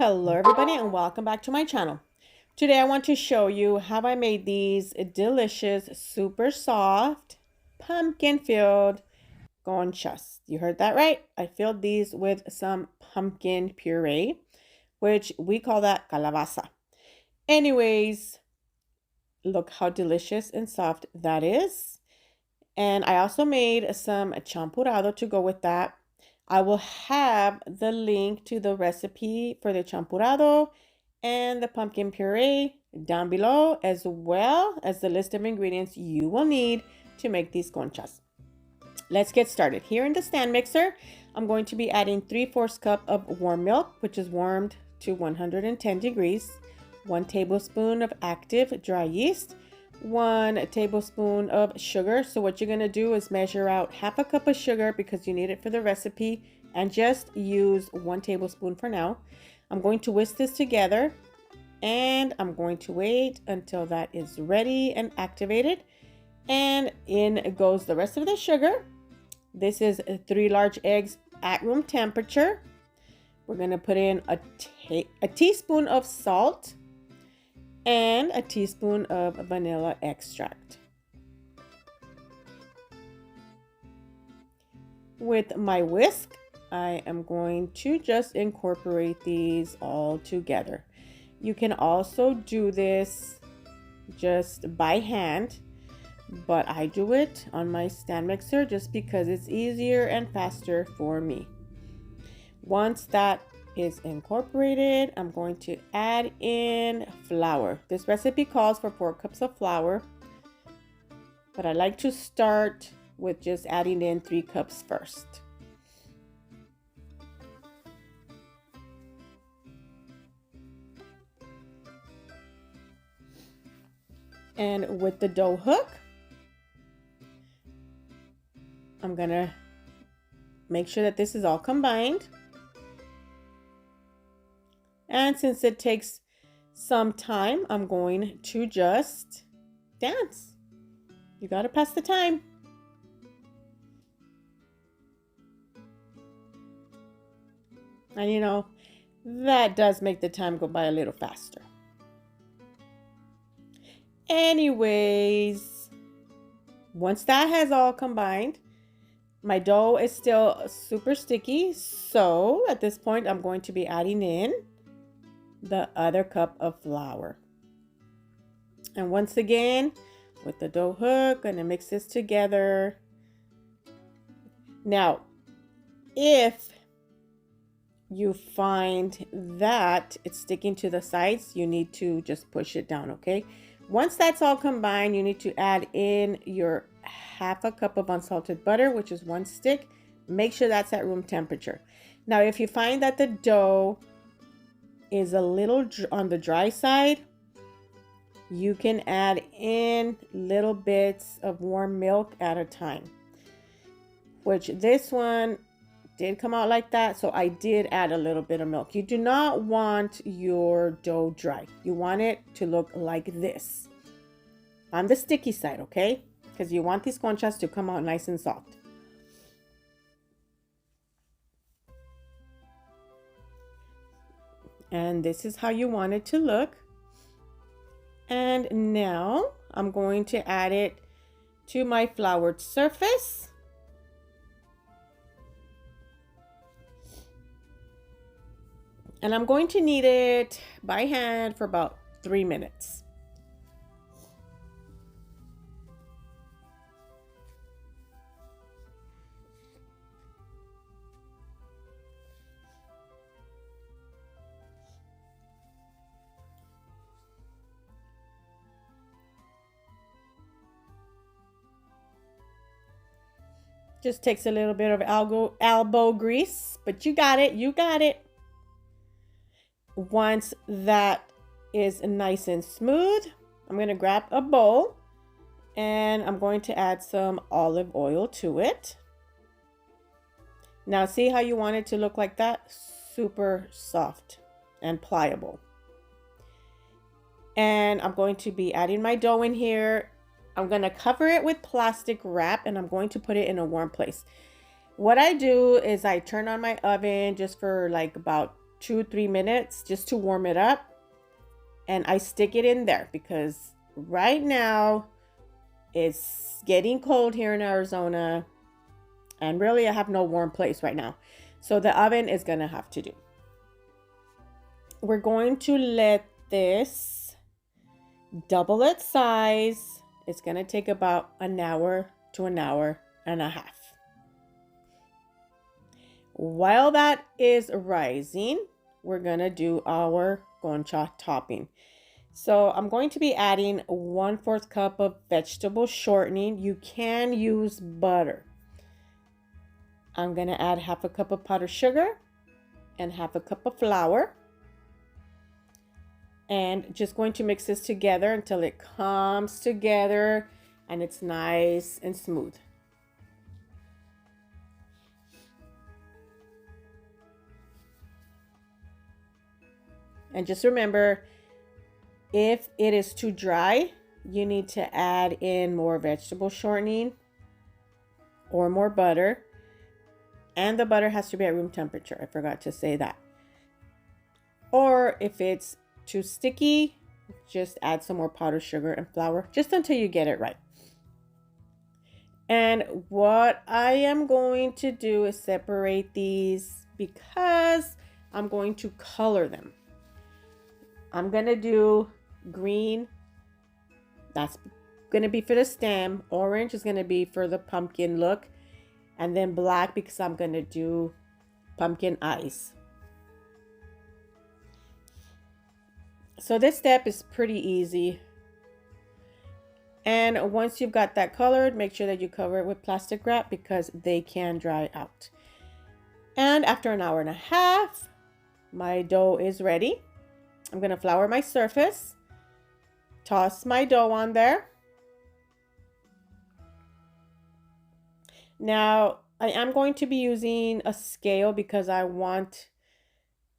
Hello everybody and welcome back to my channel. Today I want to show you how I made these delicious, super soft, pumpkin-filled conchas. You heard that right? I filled these with some pumpkin puree, which we call that calabaza. Anyways, look how delicious and soft that is. And I also made some champurrado to go with that. I will have the link to the recipe for the champurrado and the pumpkin puree down below, as well as the list of ingredients you will need to make these conchas. Let's get started. Here in the stand mixer, I'm going to be adding 3/4 cup of warm milk, which is warmed to 110 degrees, 1 tablespoon of active dry yeast, 1 tablespoon of sugar. So what you're going to do is measure out 1/2 cup of sugar because you need it for the recipe, and just use 1 tablespoon for now. I'm going to whisk this together and I'm going to wait until that is ready and activated. And in goes the rest of the sugar. This is 3 large eggs at room temperature. We're going to put in a teaspoon of salt and a teaspoon of vanilla extract. With my whisk, I am going to just incorporate these all together. You can also do this just by hand, but I do it on my stand mixer just because it's easier and faster for me. Once that is incorporated, I'm going to add in flour. This recipe calls for 4 cups of flour, but I like to start with just adding in 3 cups first. And with the dough hook, I'm gonna make sure that this is all combined. And since it takes some time, I'm going to just dance. You gotta pass the time. And you know, that does make the time go by a little faster. Anyways, once that has all combined, my dough is still super sticky. So at this point, I'm going to be adding in the other cup of flour. And once again, with the dough hook, gonna mix this together. Now, if you find that it's sticking to the sides, you need to just push it down, okay? Once that's all combined, you need to add in your 1/2 cup of unsalted butter, which is 1 stick. Make sure that's at room temperature. Now, if you find that the dough is a little on the dry side, you can add in little bits of warm milk at a time, which this one did come out like that, so I did add a little bit of milk. You do not want your dough dry. You want it to look like this on the sticky side, okay? Because you want these conchas to come out nice and soft. And this is how you want it to look. And now I'm going to add it to my floured surface. And I'm going to knead it by hand for about 3 minutes. Just takes a little bit of elbow grease, but you got it, you got it. Once that is nice and smooth, I'm going to grab a bowl and I'm going to add some olive oil to it. Now see how you want it to look like that? Super soft and pliable. And I'm going to be adding my dough in here. I'm going to cover it with plastic wrap and I'm going to put it in a warm place. What I do is I turn on my oven just for like about 2-3 minutes just to warm it up. And I stick it in there because right now it's getting cold here in Arizona. And really, I have no warm place right now. So the oven is going to have to do. We're going to let this double its size. It's going to take about an hour to an hour and a half. While that is rising, we're going to do our concha topping. So I'm going to be adding 1/4 cup of vegetable shortening. You can use butter. I'm going to add 1/2 cup of powdered sugar and 1/2 cup of flour. And just going to mix this together until it comes together and it's nice and smooth. And just remember, if it is too dry, you need to add in more vegetable shortening or more butter. And the butter has to be at room temperature. I forgot to say that. Or if it's too sticky, just add some more powdered sugar and flour just until you get it right. And what I am going to do is separate these because I'm going to color them. I'm going to do green. That's going to be for the stem. Orange is going to be for the pumpkin look. And then black because I'm going to do pumpkin eyes. So this step is pretty easy. And once you've got that colored, make sure that you cover it with plastic wrap because they can dry out. And after an hour and a half, my dough is ready. I'm going to flour my surface, toss my dough on there. Now, I am going to be using a scale because I want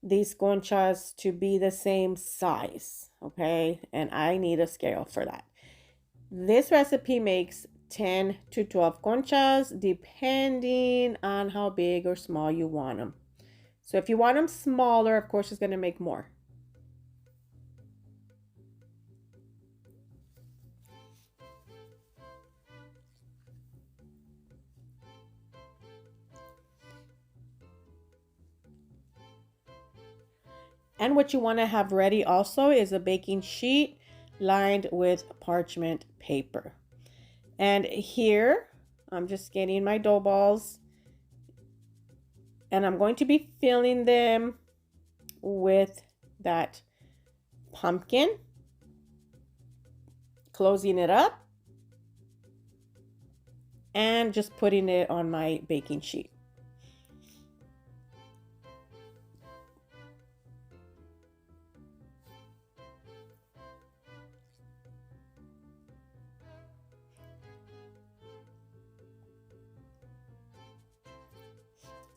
these conchas to be the same size, okay? And I need a scale for that. This recipe makes 10 to 12 conchas depending on how big or small you want them. So if you want them smaller, of course, it's going to make more. And what you want to have ready also is a baking sheet lined with parchment paper. And here, I'm just getting my dough balls. And I'm going to be filling them with that pumpkin. Closing it up. And just putting it on my baking sheet.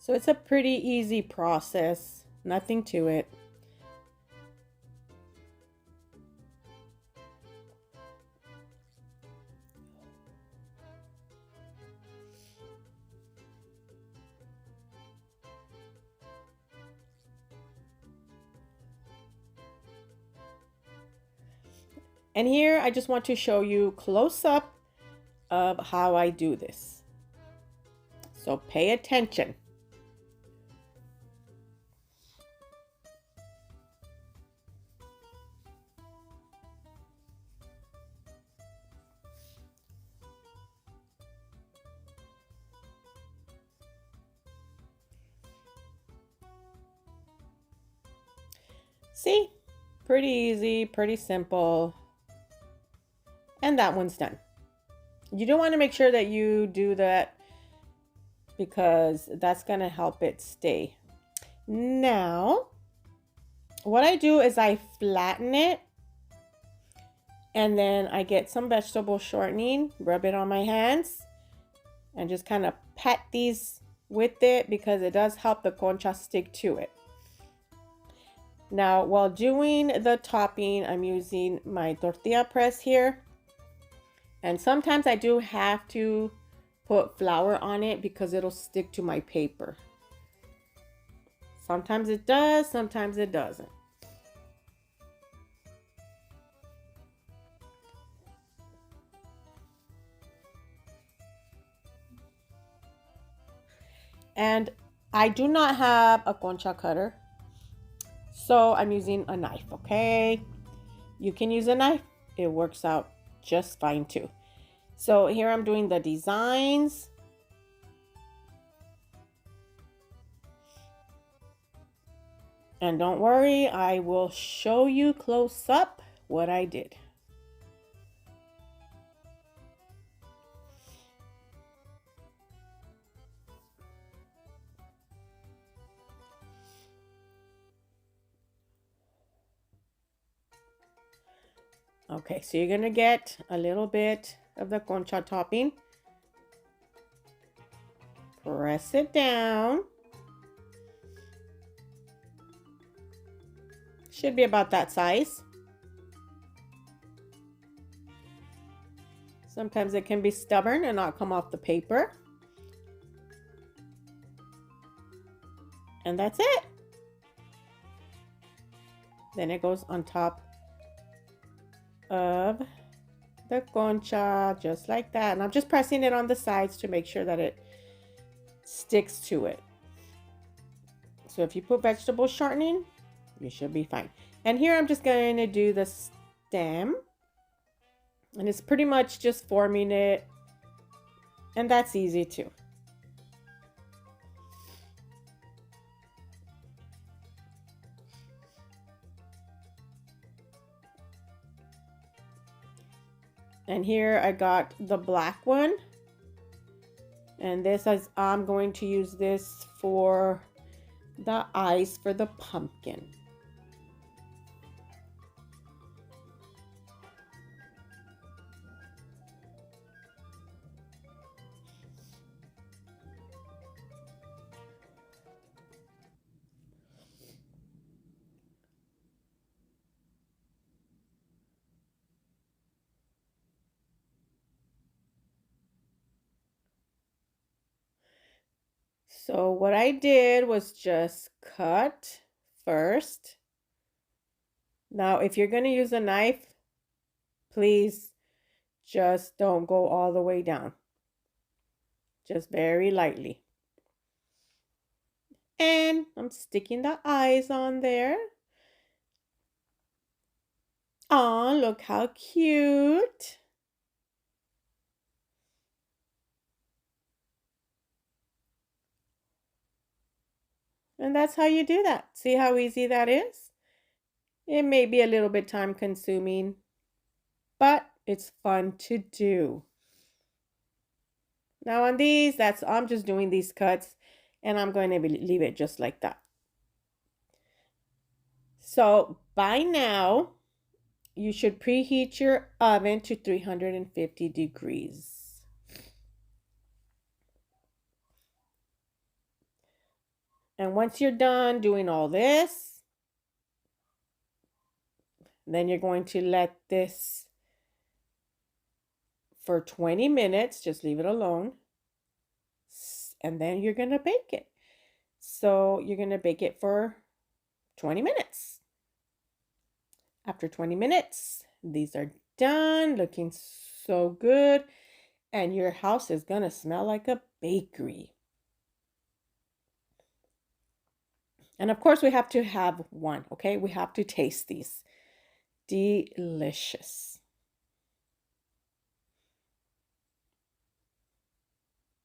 So it's a pretty easy process, nothing to it. And here I just want to show you close up of how I do this. So pay attention. See, pretty easy, pretty simple. And that one's done. You do want to make sure that you do that because that's going to help it stay. Now, what I do is I flatten it and then I get some vegetable shortening, rub it on my hands and just kind of pat these with it because it does help the concha stick to it. Now, while doing the topping, I'm using my tortilla press here. And sometimes I do have to put flour on it because it'll stick to my paper. Sometimes it does, sometimes it doesn't. And I do not have a concha cutter, so I'm using a knife, okay? You can use a knife. It works out just fine too. So here I'm doing the designs. And don't worry, I will show you close up what I did. Okay, so you're gonna get a little bit of the concha topping. Press it down. Should be about that size. Sometimes it can be stubborn and not come off the paper. And that's it. Then it goes on top of the concha, just like that. And I'm just pressing it on the sides to make sure that it sticks to it. So if you put vegetable shortening, you should be fine. And here I'm just going to do the stem. And it's pretty much just forming it. And that's easy too. And here I got the black one. And this is, I'm going to use this for the eyes for the pumpkin. So what I did was just cut first. Now, if you're going to use a knife, please just don't go all the way down. Just very lightly. And I'm sticking the eyes on there. Oh, look how cute. And that's how you do that. See how easy that is? It may be a little bit time consuming, but it's fun to do. Now on these, I'm just doing these cuts and I'm going to leave it just like that. So by now, you should preheat your oven to 350 degrees. And once you're done doing all this, then you're going to let this for 20 minutes, just leave it alone. And then you're going to bake it. So you're going to bake it for 20 minutes. After 20 minutes, these are done, looking so good. And your house is going to smell like a bakery. And of course, we have to have one, okay? We have to taste these. Delicious.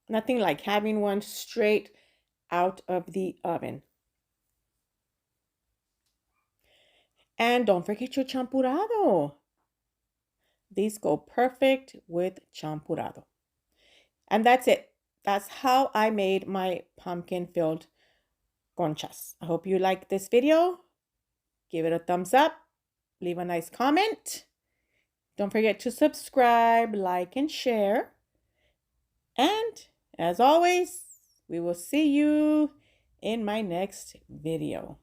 Nothing like having one straight out of the oven. And don't forget your champurrado. These go perfect with champurrado. And that's it. That's how I made my pumpkin-filled conchas. I hope you like this video. Give it a thumbs up. Leave a nice comment. Don't forget to subscribe, like, and share. And as always, we will see you in my next video.